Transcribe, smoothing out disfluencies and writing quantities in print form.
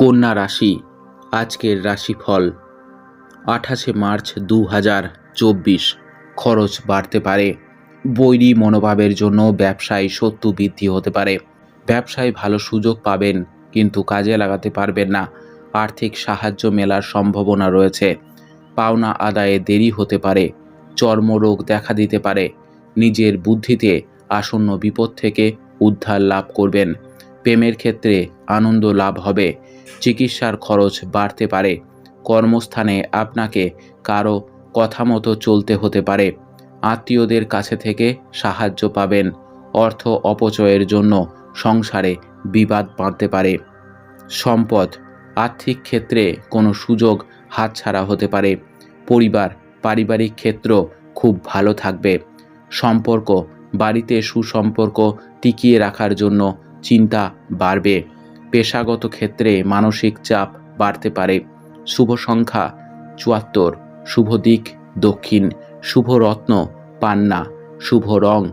কন্যা রাশি আজকের রাশিফল 28 মার্চ 2024। খরচ বাড়তে পারে। বৈরী মনোভাবের জন্য ব্যবসায় শত্রু বৃদ্ধি হতে পারে। ব্যবসায় ভালো সুযোগ পাবেন, কিন্তু কাজে লাগাতে পারবেন না। আর্থিক সাহায্য মেলার সম্ভাবনা রয়েছে। পাওনা আদায়ে দেরি হতে পারে। চর্মরোগ দেখা দিতে পারে। নিজের বুদ্ধিতে আসন্ন বিপদ থেকে উদ্ধার লাভ করবেন। প্রেমের ক্ষেত্রে আনন্দ লাভ হবে। চিকিৎসার খরচ বাড়তে পারে। কর্মস্থানে আপনাকে কারো কথা মতো চলতে হতে পারে। আত্মীয়দের কাছে থেকে সাহায্য পাবেন। অর্থ অপচয়ের জন্য সংসারে বিবাদ বাঁধতে পারে। সম্পদ, আর্থিক ক্ষেত্রে কোনো সুযোগ হাতছাড়া হতে পারে। পরিবার, পারিবারিক ক্ষেত্র খুব ভালো থাকবে। সম্পর্ক, বাড়িতে সুসম্পর্ক টিকিয়ে রাখার জন্য চিন্তা বাড়বে। পেশাগত ক্ষেত্রে মানসিক চাপ বাড়তে পারে। শুভ সংখ্যা 74, শুভ দিক দক্ষিণ, শুভ রত্ন পান্না, শুভ রং